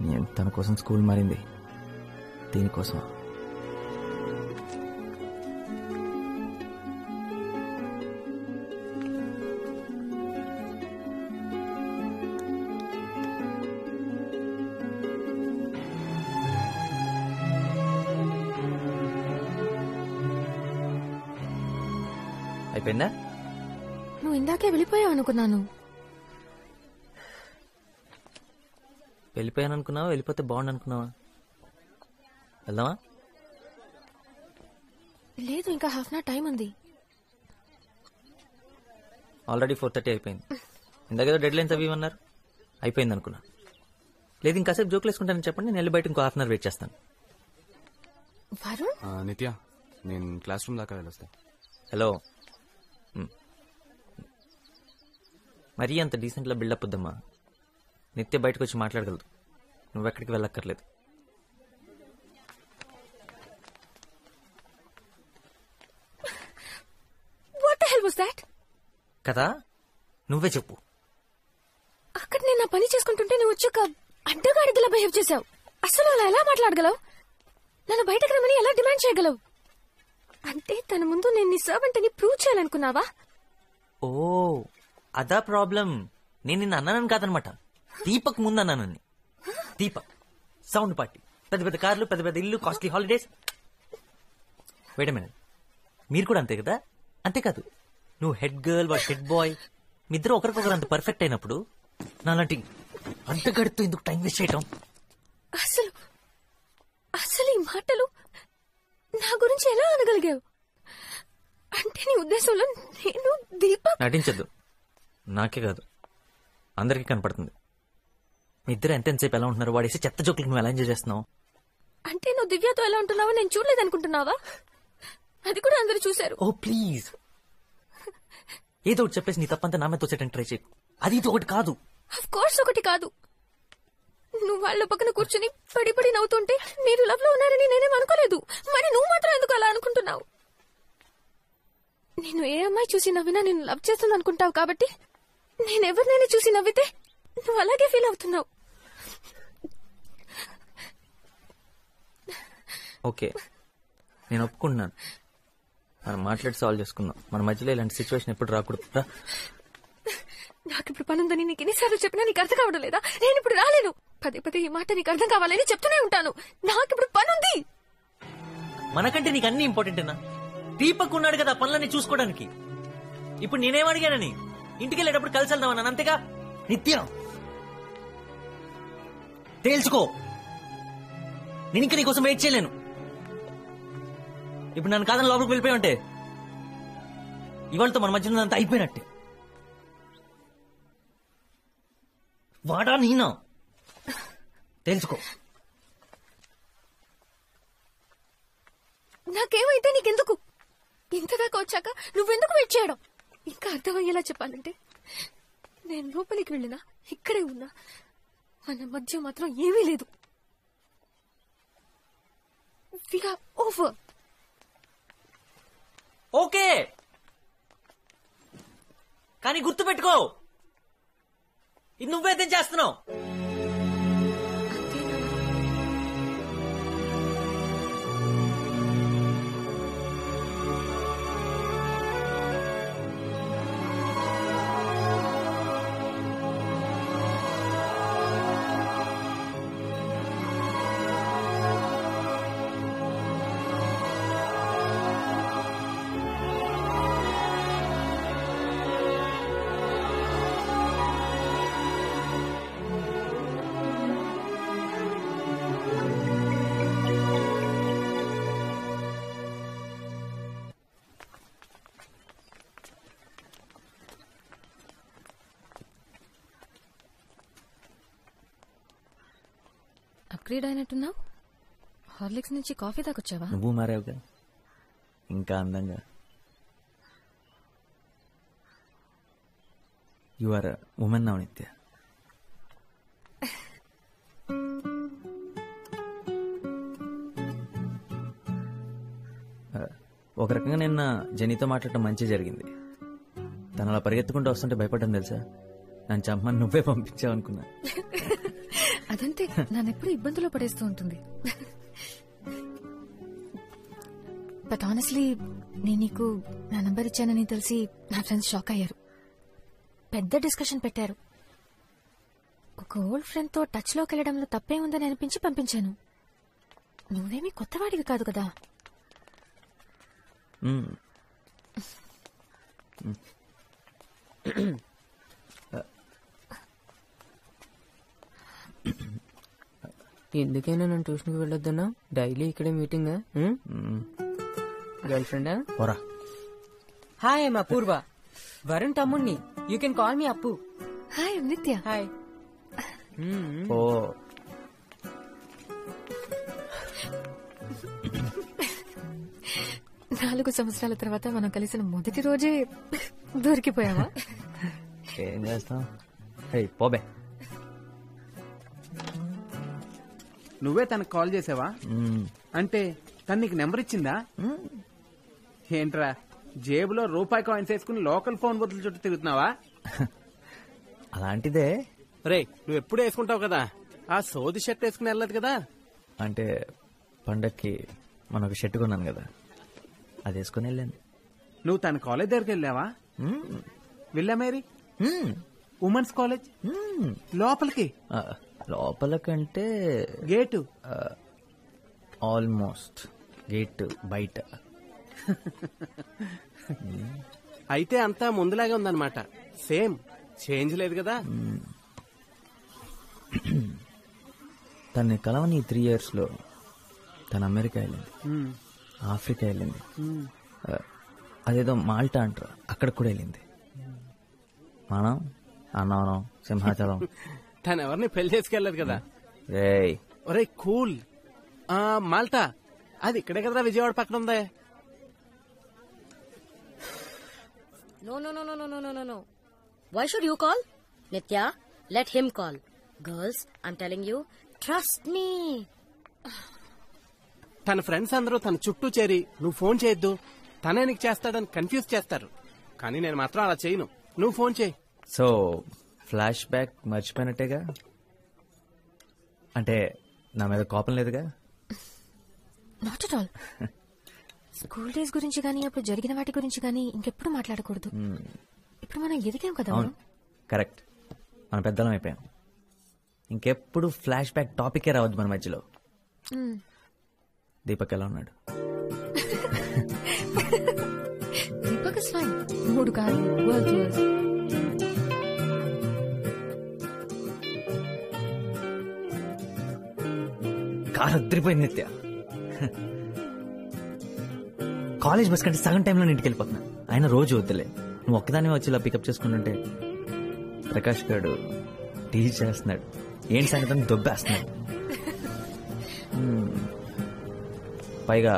నేను తన కోసం స్కూల్ మారింది దీనికోసం. అయిపోయిందా? నువ్వు ఇందాకే వెళ్ళిపోయావు అనుకున్నాను. వెళ్ళిపోయాను అనుకున్నావా, వెళ్ళిపోతే బాగుండు అనుకున్నావా? వెళ్దామా? లేదు, ఇంకా హాఫ్ అన్ అవర్ టైం ఉంది. ఆల్రెడీ 4:30 అయిపోయింది. ఇందాకేదో డెడ్ లైన్స్ అవి అన్నారు, అయిపోయింది అనుకున్నా. లేదు ఇంకాసేపు జోకులు వేసుకుంటానని చెప్పండి, నేను వెళ్ళి బయట ఇంకో హాఫ్ అన్ అవర్ వెయిట్ చేస్తాను. వరుణ్, నిత్య, నేను క్లాస్ రూమ్ దాకా వెళ్ళొస్తా. హలో, మరీ అంత డీసెంట్లా బిల్డప్ వద్దమ్మా. నిత్య బయటకు వచ్చి మాట్లాడగలదు, నువ్వెక్కడికి వెళ్ళక్కర్లేదు. what the hell was that? కదా, నువ్వే చెప్పు. అక్కడ నేను నా పని చేసుకుంటుంటే నువ్వు వచ్చి ఒక అడ్డగాడిదిలా బిహేవ్ చేశావు. అసలు అలా ఎలా మాట్లాడగలవు? నన్ను బయటకు రమ్మని ఎలా డిమాండ్ చేయగలవు? అంటే తన ముందు నేను నీ సర్వెంట్ అని ప్రూవ్ చేయాలనుకున్నావా? ఓ అదా ప్రాబ్లం. నేను నిన్ను అన్నానని కాదనమాట, దీపక్ ముందు అన్నానని. దీపక్ సౌండ్ పార్టీ, పెద్ద పెద్ద కార్లు, పెద్ద పెద్ద ఇల్లు, costly holidays. Wait a minute, మీరు కూడా అంతే కదా? అంతేకాదు, నువ్వు హెడ్ గర్ల్, వాడు హెడ్ బాయ్, మీ ఇద్దరు ఒకరికొకరు అంత పర్ఫెక్ట్ అయినప్పుడు నాలాంటి అంతగడుతూ ఎందుకు టైం వేస్ట్ చేయటం? అసలు అసలు ఈ మాటలు నా గురించి ఎలా అనగలిగావు? అంటే నీ ఉద్దేశంలో నేను దీపక్? నటించద్దు, నాకే కాదు అందరికీ కనపడుతుంది. మీ ఇద్దరు ఎంతసేపు ఎలా ఉంటున్నారు? వాడేసి చెత్త జోకులు నువ్వు ఎలా ఎంజాయ్ చేస్తున్నావు? అంటే నువ్వు దివ్యతో ఎలా ఉంటున్నావో నేను చూడలేదనుకుంటున్నావా? అది కూడా అందరూ చూశారు. ఓ ప్లీజ్, ఏదో ఒకటి చెప్పేసి నీ తప్పంతా నా మీద తోసేటట్టు ట్రై చేయి. అది ఇది ఒకటి కాదు. ఆఫ్ కోర్స్ ఒకటి కాదు. నువ్వు వాళ్ళ పక్కన కూర్చుని పడి పడి నవ్వుతుంటే మీరు లవ్ లో ఉన్నారని నేనేం అనుకోలేదు. మరి నువ్వు మాత్రం ఎందుకు అలా అనుకుంటున్నావు? నేను ఏ అమ్మాయి చూసి నవ్వినా నేను లవ్ చేస్తుంది అనుకుంటావు కాబట్టి నేనెవరినైనా చూసి నవ్వితే నువ్వు అలాగే ఫీల్ అవుతున్నావు. ఓకే, నేను ఒప్పుకుంటున్నాను. మనం మాట్లాడి సాల్వ్ చేసుకుందాం. మన మధ్యలో ఇలాంటి సిచ్యువేషన్ ఎప్పుడు రాకూడదు. నాకు ఇప్పుడు పనుందని నీకు ఎన్నిసార్లు చెప్పినా నీకు అర్థం కావడం లేదా? నేను ఇప్పుడు రాలేను. పదే పదే ఈ మాట నీకు అర్థం కావాలని చెప్తూనే ఉంటాను. నాకు ఇప్పుడు పనుంది. మనకంటే నీకు అన్ని ఇంపార్టెంటేనా? దీపక్ ఉన్నాడు కదా పనులన్నీ చూసుకోవడానికి. ఇప్పుడు నేనేం అడిగానని? ఇంటికి వెళ్ళేటప్పుడు కలిసి వెళ్దామన్నాను, అంతేగా? నిత్యం తేల్చుకో, నేను ఇంకా నీకోసం వెయిట్ చేయలేను. ఇప్పుడు నన్ను కాదని లోపలికి వెళ్ళిపోయి ఉంటే ఇవాళతో మన మధ్య అంతా అయిపోయినట్టే. వాడా నేనా? తెలుసుకో. నాకేమైతే నీకెందుకు? ఇంతదాకా వచ్చాక నువ్వెందుకు వెయిట్ చేయడం? ఇంకా అర్థమయ్యేలా చెప్పాలంటే నేను లోపలికి వెళ్ళినా ఇక్కడే ఉన్నా మన మధ్య మాత్రం ఏమీ లేదు. We are over. ఓకే, కానీ గుర్తు పెట్టుకో, ఇది నువ్వేదేం చేస్తున్నావు? అప్గ్రేడ్ అయినట్టున్నావు. హార్లిక్స్ నుంచి కాఫీ దాకొచ్చావా? నువ్వు మారావుగా, ఇంకా అందంగా. యు ఆర్ ఉమెన్ నౌ నిత్య. ఒక రకంగా నిన్న జెనీతో మాట్లాడటం మంచి జరిగింది. తను అలా పరిగెత్తుకుంటూ వస్తుంటే భయపడ్డాను తెలుసా. నన్ను చంపమని నువ్వే పంపించావు అనుకున్నా. అదంతే, నన్నెప్పుడు ఇబ్బందులో పడేస్తూ ఉంటుంది. బట్ ఆనెస్ట్లీ నేను నీకు నా నంబర్ ఇచ్చానని తెలిసి నా ఫ్రెండ్స్ షాక్ అయ్యారు. పెద్ద డిస్కషన్ పెట్టారు. ఒక ఓల్డ్ ఫ్రెండ్ తో టచ్ లోకి వెళ్లడంలో తప్పే ఉందని అనిపించి పంపించాను. నువ్వేమీ కొత్తవాడివి కాదు కదా. ఎందుకైనా నన్ను ట్యూషన్కి వెళ్ళొద్దన్నా? డైలీ ఇక్కడే మీటింగ్. గర్ల్ ఫ్రెండా? పోరా. హాయ్ ఐమ్ అపూర్వ, వరుణ్ తమ్ముణ్ణి. యూ కెన్ కాల్ మీ అప్పు. హాయ్ నిత్య. హాయ్. ఓ 4 సంవత్సరాల తర్వాత మనం కలిసిన మొదటి రోజే దొరికిపోయావా? ఏం చేస్తాం? పోబే. నువ్వే తనకు కాల్ చేసావా? అంటే తను నీకు నెంబర్ ఇచ్చిందా? ఏంట్రా జేబులో రూపాయి కాయిన్స్ వేసుకుని లోకల్ ఫోన్ బదులు చుట్టూ తిరుగుతున్నావా? అలాంటిదే. రే నువ్వు ఎప్పుడు వేసుకుంటావు కదా, ఆ సోది షర్ట్ వేసుకుని వెళ్ళదు కదా. అంటే పండక్కి మన ఒక షర్ట్ కొన్నాను కదా, అది వేసుకుని వెళ్ళాను. నువ్వు తన కాలేజ్ దగ్గరికి వెళ్ళావా? విల్లా మేరీ ఉమెన్స్ కాలేజ్ లోపలికి? లోపల కంటే గేటు ఆల్మోస్ట్ గేట్ బయట. అయితే అంతా ముందులాగే ఉందన్నమాట. సేమ్ చేంజ్ లేదు కదా. తన్ని కలవని 3 years లో తను అమెరికా వెళ్ళింది, ఆఫ్రికా వెళ్ళింది, అదేదో మాల్టా అంటారు అక్కడికి కూడా వెళ్ళింది. మనం అన్నవరం, సింహాచలం. తను ఎవరిని పెళ్లి చేసుకెళ్ళదు కదా. రేయ్ ఒరే కూల్. మాల్టా అది ఇక్కడే కదరా, విజయవాడ పక్కన ఉందే. No. Why should you call? Nitya, let him call. Girls, I'm telling you, trust me. తన ఫ్రెండ్స్ అందరూ తన చుట్టూ చేరి నువ్వు ఫోన్ చేయొద్దు, తనే నీకు చేస్తాడని కన్ఫ్యూజ్ చేస్తారు. కానీ నేను మాత్రం అలా చేయను. నువ్వు ఫోన్ చేయి. సో ఫ్లాష్ బ్యాక్ మర్చిపోయినట్టేగా? అంటే నా మీద కోపం లేదుగా? Not at all. School days గురించి గానీ, అప్పుడు జరిగిన వాటి గురించి గానీ ఇంకెప్పుడు మాట్లాడకూడదు. ఇప్పుడు మనం ఎదిగాం కదా. అవును, కరెక్ట్. మన పెద్దలం అయిపోయాం. ఇంకెప్పుడు ఫ్లాష్ బ్యాక్ టాపికే రావద్దు మన మధ్యలో. దీపక్ ఎలా ఉన్నాడు? Deepak is fine. 3 కాదు, వరల్డ్ టూర్స్. కారు అద్దరిపోయింది నిత్య. కాలేజ్ బస్ కంటే సగం టైంలో ఇంటికి వెళ్ళిపోతున్నా. ఆయన రోజు వద్దులే, నువ్వు ఒక్కదాన్ని వచ్చి ఇలా పికప్ చేసుకుంటుంటే ప్రకాష్ గారు టీచ్ చేస్తున్నాడు. ఏంటి సంగతి దొబ్బేస్తున్నాడు. పైగా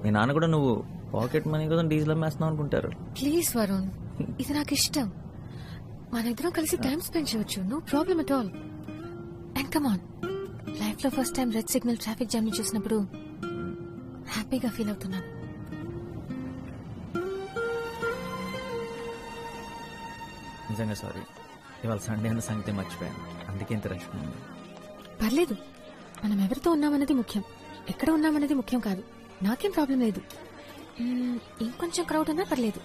మీ నాన్న కూడా నువ్వు పాకెట్ మనీ కోసం డీజిల్ అమ్మేస్తున్నావు అనుకుంటారు. ప్లీజ్ వరుణ్, ఇది నాకు ఇష్టం. మన ఇద్దరం కలిసి టైం స్పెండ్ చేయొచ్చు. No problem at all. And come on, life లో first time red signal traffic jam చూసినప్పుడు హ్యాపీగా ఫీల్ అవుతున్నాను. నిజంగా సారీ, ఇవాళ సండే అన్న సంగతి మర్చిపోయాను, అందుకే ఇంత రష్ ఉంది. పర్లేదు, మనం ఎవరితో ఉన్నామన్నది ముఖ్యం, ఎక్కడ ఉన్నామన్నది ముఖ్యం కాదు. నాకేం ప్రాబ్లం లేదు. ఇంకొంచెం క్రౌడ్ ఉన్నా పర్లేదు.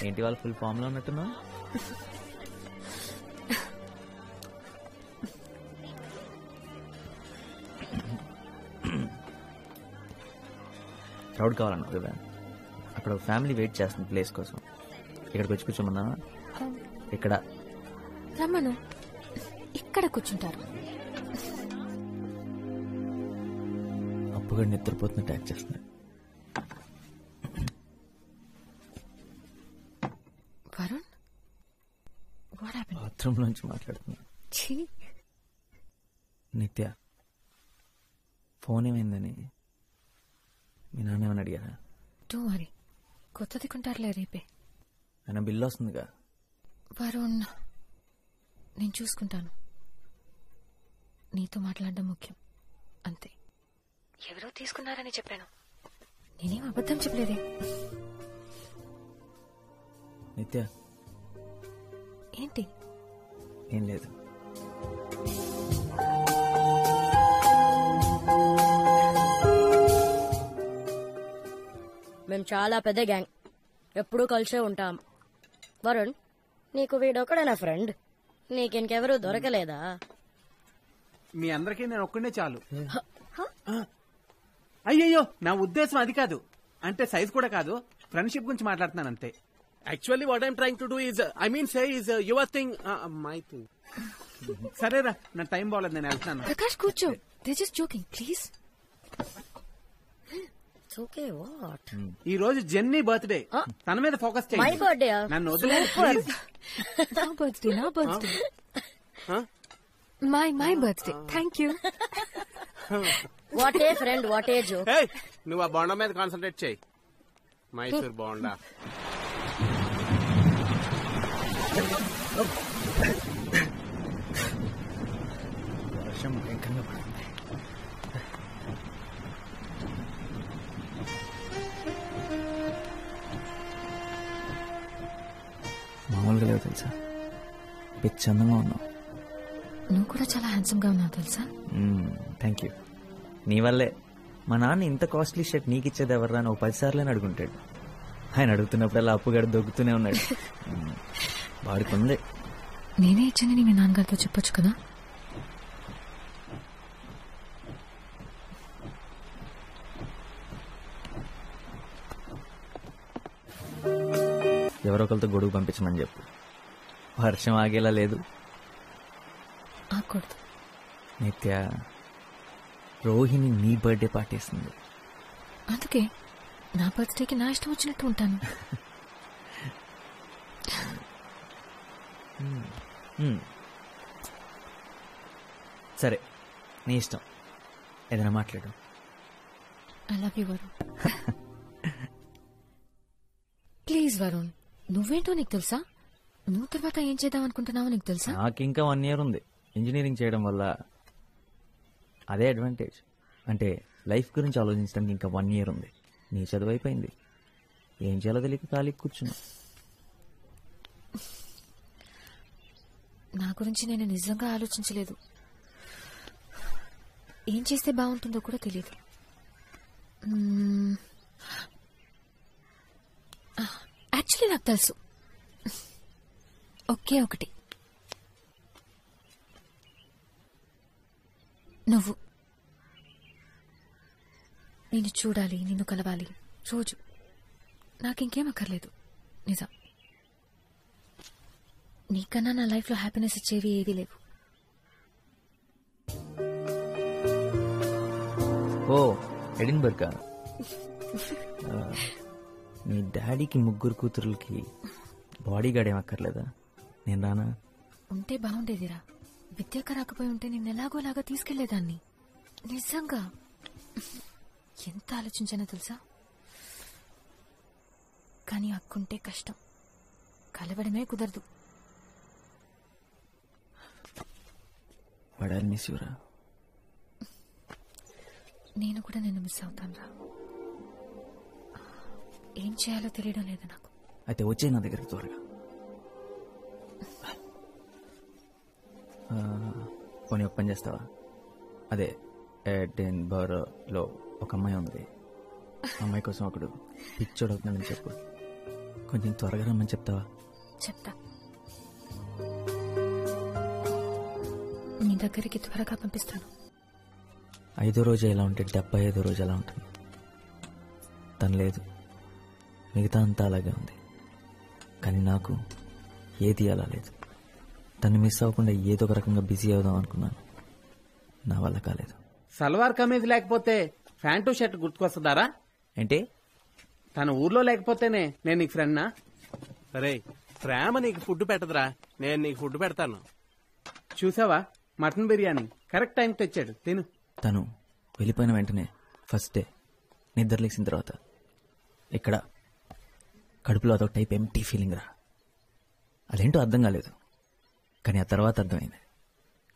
ఏంటి వాళ్ళు ఫుల్ ఫామ్ లో ఉన్నట్టున్నా? క్రౌడ్ కావాలన్నా కదా, అక్కడ ఒక ఫ్యామిలీ వెయిట్ చేస్తుంది ప్లేస్ కోసం. ఇక్కడికి వచ్చి కూర్చోమన్నా? ఇక్కడ రమ్మను, ఇక్కడ కూర్చుంటారు. అప్పుగా నిద్రపోతున్న ట్యాక్ చేస్తున్నాడు. Varun, what happened? బాత్రూమ్ నుంచి మాట్లాడుతున్నా. నిత్య, ఫోన్ ఏమైందని మీ నాన్న ఏమని అడిగారా? డోంట్ వరీ, కొత్తది కొంటారులే రేపే. ఆయన బిల్లు వస్తుందిగా. వరుణ్, నేను చూసుకుంటాను. నీతో మాట్లాడడం ముఖ్యం, అంతే. ఎవరో తీసుకున్నారని చెప్పాను, నేనేం అబద్ధం చెప్పలేదే. నిత్య, ఏంటి? ఏం లేదు. చాలా పెద్ద గ్యాంగ్, ఎప్పుడూ కలిసే ఉంటాం. వరుణ్, నీకు వీడొక్కడేనా ఫ్రెండ్? నీకింకెవరూ దొరకలేదా? మీ అందరికీ నేను ఒక్కడే చాలు. అయ్యయ్యో, నా ఉద్దేశం అది కాదు. అంటే సైజ్ కూడా కాదు, ఫ్రెండ్షిప్ గురించి మాట్లాడుతున్నాను అంతే. Actually, what I'm trying to do is, your thing, my thing. సరేరా, నా టైం బాగలేదు, నేను వెళ్తున్నాను. ప్రకాష్ కూర్చో, they just joking please. It's okay, what? ఈ రోజు జెన్నీ బర్త్డే, తన మీద ఫోకస్ My చేయండి. birthday. నన్ను వదిలేదు ప్లీజ్. నా birthday my birthday. Thank you. What a friend, what a joke. Hey, నువ్వు ఆ బోండా మీద కాన్సన్ట్రేట్ చేయి. మైసూర్ బోండా. వర్షం భయంకరంగా పడుతుంది. మామూలుగా లేవు తెలుసా, పిచ్చి అందంగా ఉన్నావు. నువ్వు కూడా చాలా హ్యాండ్సమ్ గా ఉన్నావు తెలుసా. Thank you. నీ వల్లే మా నాన్న ఇంత కాస్ట్లీ షర్ట్ నీకు ఇచ్చేది ఎవర్రా అని 10 సార్లు అడుగుంటాడు. ఆయన అడుగుతున్నప్పుడల్లా అప్పుగాడు దొక్కుతూనే ఉన్నాడు. వాడుకుంది. నేనే ఇచ్చానని మీ నాన్నగారితో చెప్పొచ్చు కదా. ఎవరొకరితో గొడుగు పంపించమని చెప్పు. వర్షం ఆగేలా లేదు. ఆకూడదు. నిత్య, రోహిణి నీ బర్త్డే పార్టీ ఇస్తుంది. అందుకే నా బర్త్డేకి నా ఇష్టం వచ్చినట్టు ఉంటాను. సరే, నీ ఇష్టం, ఏదైనా మాట్లాడు. I love you Varun. Please Varun, నువ్వేంటో నీకు తెలుసా? నువ్వు తర్వాత ఏం చేద్దాం అనుకుంటున్నావో నీకు తెలుసా? నాకు ఇంకా 1 year ఉంది. ఇంజనీరింగ్ చేయడం వల్ల అదే అడ్వాంటేజ్. అంటే లైఫ్ గురించి ఆలోచించడానికి ఇంకా 1 year ఉంది. నీ చదువు అయిపోయింది, ఏం చేయాలో తెలియక ఖాళీ కూర్చున్నా. నా గురించి నేను నిజంగా ఆలోచించలేదు. ఏం చేస్తే బాగుంటుందో కూడా తెలియదు. యాక్చువల్లీ నాకు తెలుసు, ఒకే ఒకటి. నువ్వు. నిన్ను చూడాలి, నిన్ను కలవాలి రోజు. నాకింకేం అక్కర్లేదు, నిజం. నీకన్నా నా లైఫ్ లో హ్యాపీనెస్ ఇచ్చేవి ఏవీ లేవు. ఓ, ఎడిన్బర్గా. మీ డాడీకి 3 కూతురులకి బాడీ గార్డ్ ఏం అక్కర్లేదా? నేను రానా? ఉంటే బాగుండేదిరా. విద్యాక రాకపోయి ఉంటే నేను ఎలాగోలాగా తీసుకెళ్లేదాన్ని. నిజంగా ఎంత ఆలోచించానో తెలుసా. కానీ అక్కుంటే కష్టం, కలవడమే కుదరదు. వాడాలి మిస్ యూరా. నేను కూడా నిన్ను మిస్ అవుతాను రా. ఏం చేయాలో తెలియడం లేదు నాకు. అయితే వచ్చే నా దగ్గరికి త్వరగా. పోనీ ఒక పని చేస్తావా? అదే ఎడిన్బర్గ్లో ఒక అమ్మాయి ఉంది. అమ్మాయి కోసం ఒకడు పిచ్చోడు అవుతున్నాడని చెప్పు. కొంచెం త్వరగా రమ్మని చెప్తావా? చెప్తా. నీ దగ్గరికి త్వరగా పంపిస్తాను. 5వ రోజు ఎలా ఉంటే 75వ రోజు ఎలా ఉంటుంది? తను లేదు, మిగతా అంతా అలాగే ఉంది. కానీ నాకు ఏది అలా లేదు. తను మిస్ అవ్వకుండా ఏదో ఒక రకంగా బిజీ అవుదాం అనుకున్నాను, నా వల్ల కాలేదు. సల్వార్ కమీజ్ లేకపోతే ప్యాంటు షర్ట్ గుర్తుకొస్తుందారా? ఏంటి? తన ఊర్లో లేకపోతేనే నేను నీకు ఫ్రెండ్నా? అరే, ప్రేమ నీకు ఫుడ్ పెట్టదురా, నేను నీకు ఫుడ్ పెడతాను. చూసావా, మటన్ బిర్యానీ కరెక్ట్ టైం తెచ్చాడు, తిను. తను వెళ్ళిపోయిన వెంటనే ఫస్ట్ డే నిద్ర లేచిన తర్వాత ఇక్కడ కడుపులో అదొక టైప్ ఎంటీ ఫీలింగ్ రా. అదేంటో అర్థం కాలేదు, కానీ ఆ తర్వాత అర్థమైంది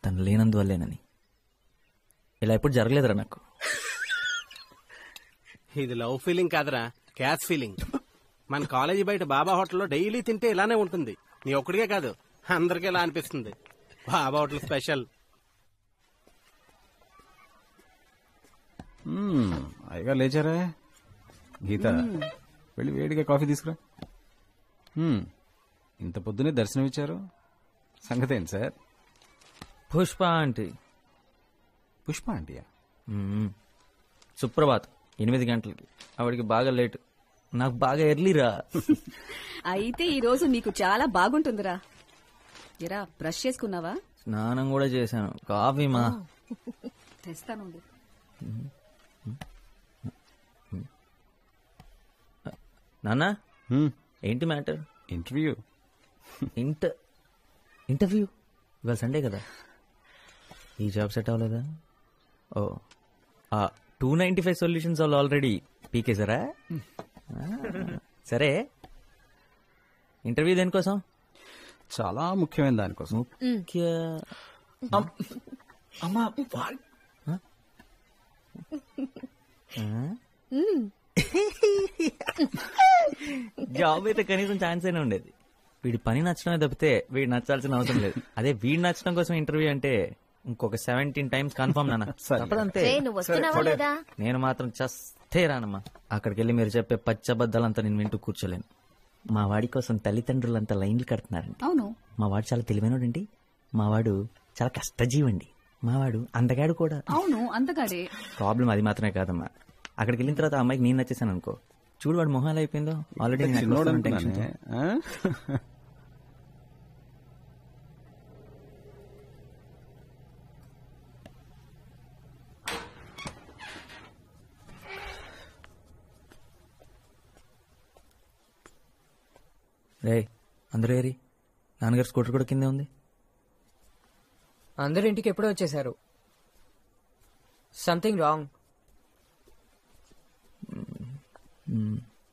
తను లేనందువల్లేనని. ఇలా ఎప్పుడు జరగలేదురా నాకు. ఇది లవ్ ఫీలింగ్ కాదురా, క్యాష్ ఫీలింగ్. మన కాలేజీ బయట బాబా హోటల్లో డైలీ తింటే ఇలానే ఉంటుంది. నీ ఒక్కడికే కాదు, అందరికీ ఇలా అనిపిస్తుంది. బాబా హోటల్ స్పెషల్. అయ్యగా లేచారా గీత? వెళ్ళి వేడిగా కాఫీ తీసుకురా. ఇంత పొద్దునే దర్శనం ఇచ్చారు, సంగతి ఏంటి సార్? పుష్ప ఆంటీ. పుష్ప ఆంటీయా? సుప్రభాత్ 8 గంటలకి. ఆవిడికి బాగా లేట్, నాకు బాగా ఎర్లీరా. అయితే ఈ రోజు నీకు చాలా బాగుంటుందిరా. ఎరా బ్రష్ చేసుకున్నావా? స్నానం కూడా చేశాను. కాఫీ మా తెస్తానుండు. నాన్న, ఏంటి మ్యాటర్? ఇంటర్వ్యూ. ఇంటర్వ్యూ ఇవాళ సండే కదా. ఈ జాబ్ సెట్ అవ్వలేదా? ఓ, 295 సొల్యూషన్స్ వాళ్ళు ఆల్రెడీ పీకేశారా? సరే, ఇంటర్వ్యూ దేనికోసం? చాలా ముఖ్యమైన దానికోసం. అమ్మా, జాబ్ అయితే కనీసం ఛాన్స్ అయినా ఉండేది. వీడి పని నచ్చడమే తప్పితే వీడు నచ్చాల్సిన అవసరం లేదు. అదే వీడు నచ్చడం కోసం ఇంటర్వ్యూ అంటే ఇంకొక 17 టైమ్స్ కన్ఫర్మ్ నాన్న. తప్పదంతే. నేను మాత్రం చస్తే రానమ్మా. అక్కడికి వెళ్ళి మీరు చెప్పే పచ్చబద్దాలంతా నేను వింటూ కూర్చోలేను. మా వాడి కోసం తల్లిదండ్రులంతా లైన్లు కడుతున్నారండి. అవును, మా వాడు చాలా తెలివైనోడండి. మా వాడు చాలా కష్టజీవండి. మా వాడు అందగాడు కూడా. అవును, అంతగాడే. ప్రాబ్లం అది మాత్రమే కాదమ్మా. అక్కడికి వెళ్ళిన తర్వాత ఆ అమ్మాయికి నేను నచ్చేసాను అనుకో, చూడు వాడు మొహం ఎలా అయిపోయిందో. Already tension. రే, అందరూ ఏరి? నాన్నగారు స్కూటర్ కూడా కిందే ఉంది. అందరు ఇంటికి ఎప్పుడో వచ్చేసారు. Something wrong.